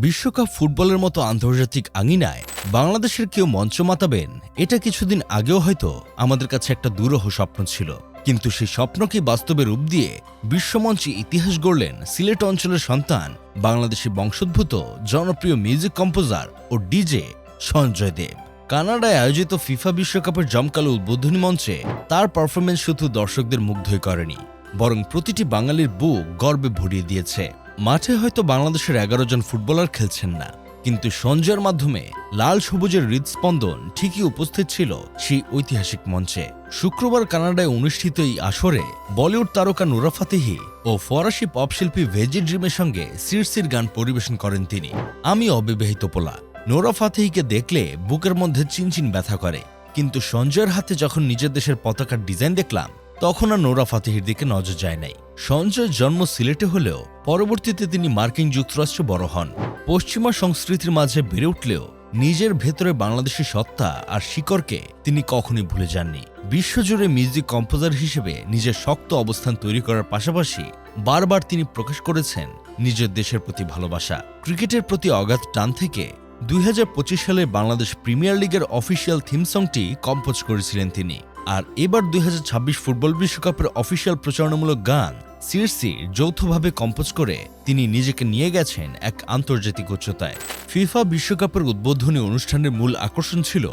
বিশ্বকাপ ফুটবলের মতো আন্তর্জাতিক আঙিনায় বাংলাদেশের কেউ মঞ্চ মাতাবেন, এটা কিছুদিন আগেও হয়তো আমাদের কাছে একটা দুরূহ স্বপ্ন ছিল। কিন্তু সেই স্বপ্নকে বাস্তবে রূপ দিয়ে বিশ্বমঞ্চে ইতিহাস গড়লেন সিলেট অঞ্চলের সন্তান, বাংলাদেশি বংশোদ্ভূত জনপ্রিয় মিউজিক কম্পোজার ও ডিজে সঞ্জয় দেব। কানাডায় আয়োজিত ফিফা বিশ্বকাপের জমকালো উদ্বোধনী মঞ্চে তার পারফরমেন্স শুধু দর্শকদের মুগ্ধই করেনি, বরং প্রতিটি বাঙালির বুক গর্বে ভরিয়ে দিয়েছে। মাঠে হয়তো বাংলাদেশের 11 জন ফুটবলার খেলছেন না, কিন্তু সঞ্জয়ের মাধ্যমে লাল সবুজের হৃদস্পন্দন ঠিকই উপস্থিত ছিল সেই ঐতিহাসিক মঞ্চে। শুক্রবার কানাডায় অনুষ্ঠিত এই আসরে বলিউড তারকা নুরা ফাতেহি ও ফরাসি পপ শিল্পী ভেজি ড্রিমের সঙ্গে সিরসির গান পরিবেশন করেন তিনি। আমি অবিবাহিত পোলা। নুরা ফাতেহিকে দেখলে বুকের মধ্যে চিনচিন ব্যথা করে, কিন্তু সঞ্জয়ের হাতে যখন নিজের দেশের পতাকার ডিজাইন দেখলাম তখন আর নুরা ফাতেহির দিকে নজর যায় নাই। সঞ্জয়ের জন্ম সিলেটে হলেও পরবর্তীতে তিনি মার্কিন যুক্তরাষ্ট্রে বড় হন। পশ্চিমা সংস্কৃতির মাঝে বেড়ে উঠলেও নিজের ভেতরে বাংলাদেশি সত্তা আর শিকড়কে তিনি কখনোই ভুলে যাননি। বিশ্বজুড়ে মিউজিক কম্পোজার হিসেবে নিজের শক্ত অবস্থান তৈরি করার পাশাপাশি বারবার তিনি প্রকাশ করেছেন নিজের দেশের প্রতি ভালোবাসা। ক্রিকেটের প্রতি অগাধ টান থেকে 2025 সালে বাংলাদেশ প্রিমিয়ার লিগের অফিসিয়াল থিম সংটি কম্পোজ করেছিলেন তিনি। আর এবার 2026 ফুটবল বিশ্বকাপের অফিসিয়াল প্রচারণামূলক গান সিরসি যৌথভাবে কম্পোজ করে তিনি নিজেকে নিয়ে গেছেন এক আন্তর্জাতিক উচ্চতায়। ফিফা বিশ্বকাপের উদ্বোধনী অনুষ্ঠানের মূল আকর্ষণ ছিল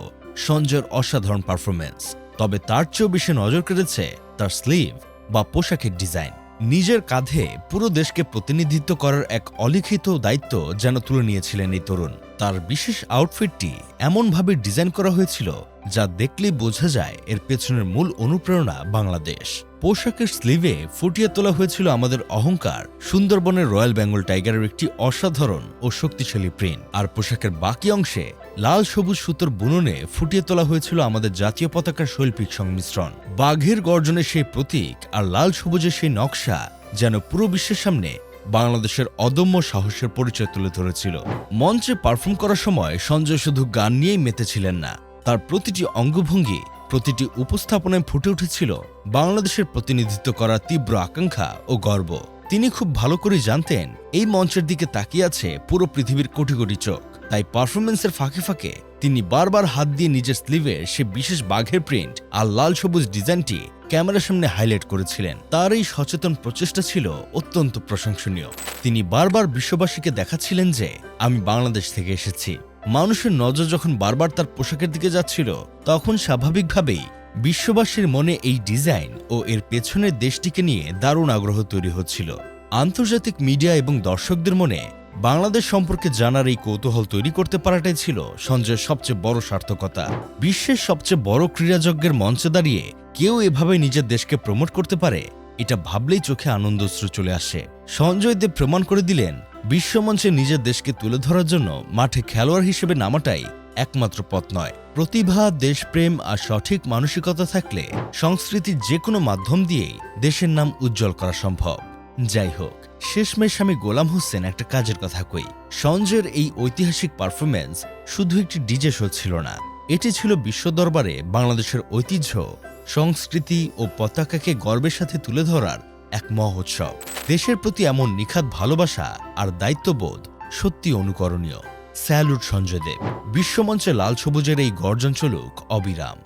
সঞ্জয়ের অসাধারণ পারফরমেন্স, তবে তার চেয়েও বেশি নজর কেড়েছে তার স্লিভ বা পোশাকের ডিজাইন। নিজের কাঁধে পুরো দেশকে প্রতিনিধিত্ব করার এক অলিখিত দায়িত্ব যেন তুলে নিয়েছিলেন এই তরুণ। তার বিশেষ আউটফিটটি এমনভাবে ডিজাইন করা হয়েছিল যা দেখলেই বোঝা যায় এর পেছনের মূল অনুপ্রেরণা বাংলাদেশ। পোশাকের স্লিভে ফুটিয়ে তোলা হয়েছিল আমাদের অহংকার, সুন্দরবনের রয়্যাল বেঙ্গল টাইগারের একটি অসাধারণ ও শক্তিশালী প্রিন্ট। আর পোশাকের বাকি অংশে লাল সবুজ সুতোর বুননে ফুটিয়ে তোলা হয়েছিল আমাদের জাতীয় পতাকার শৈল্পিক সংমিশ্রণ। বাঘের গর্জনের সেই প্রতীক আর লাল সবুজের সেই নকশা যেন পুরো বিশ্বের সামনে বাংলাদেশের অদম্য সাহসের পরিচয় তুলে ধরেছিল। মঞ্চে পারফর্ম করার সময় সঞ্জয় শুধু গান নিয়েই মেতেছিলেন না, তার প্রতিটি অঙ্গভঙ্গি, প্রতিটি উপস্থাপনায় ফুটে উঠেছিল বাংলাদেশের প্রতিনিধিত্ব করার তীব্র আকাঙ্ক্ষা ও গর্ব। তিনি খুব ভালো করে জানতেন এই মঞ্চের দিকে তাকিয়ে আছে পুরো পৃথিবীর কোটি কোটি চোখ, তাই পারফরমেন্সের ফাঁকে ফাঁকে তিনি বারবার হাত দিয়ে নিজের স্লিভের সে বিশেষ বাঘের প্রিন্ট আর লাল সবুজ ডিজাইনটি ক্যামেরার সামনে হাইলাইট করেছিলেন। তার এই সচেতন প্রচেষ্টা ছিল অত্যন্ত প্রশংসনীয়। তিনি বারবার বিশ্ববাসীকে দেখাচ্ছিলেন যে আমি বাংলাদেশ থেকে এসেছি। মানুষের নজর যখন বারবার তার পোশাকের দিকে যাচ্ছিল তখন স্বাভাবিকভাবেই বিশ্ববাসীর মনে এই ডিজাইন ও এর পেছনের দেশটিকে নিয়ে দারুণ আগ্রহ তৈরি হচ্ছিল। আন্তর্জাতিক মিডিয়া এবং দর্শকদের মনে বাংলাদেশ সম্পর্কে জানার এই কৌতূহল তৈরি করতে পারাটাই ছিল সঞ্জয়ের সবচেয়ে বড় সার্থকতা। বিশ্বের সবচেয়ে বড় ক্রীড়াযজ্ঞের মঞ্চে দাঁড়িয়ে কেউ এভাবে নিজের দেশকে প্রমোট করতে পারে, এটা ভাবলেই চোখে আনন্দশ্রু চলে আসে। সঞ্জয় দেব প্রমাণ করে দিলেন বিশ্বমঞ্চে নিজের দেশকে তুলে ধরার জন্য মাঠে খেলোয়াড় হিসেবে নামাটাই একমাত্র পথ নয়। প্রতিভা, দেশপ্রেম আর সঠিক মানসিকতা থাকলে সংস্কৃতির যে কোনো মাধ্যম দিয়েই দেশের নাম উজ্জ্বল করা সম্ভব। যাই হোক, শেষমেশ আমি গোলাম হোসেন একটা কাজের কথা কই। সঞ্জয়ের এই ঐতিহাসিক পারফরমেন্স শুধু একটি ডিজে শো ছিল না, এটি ছিল বিশ্ব দরবারে বাংলাদেশের ঐতিহ্য, সংস্কৃতি ও পতাকাকে গর্বের সাথে তুলে ধরার এক মহোৎসব। দেশের প্রতি এমন নিখাত ভালোবাসা আর দায়িত্ববোধ সত্যি অনুকরণীয়। স্যালুট সঞ্জয় দেব। বিশ্বমঞ্চে লাল সবুজের এই গর্জন চলুক অবিরাম।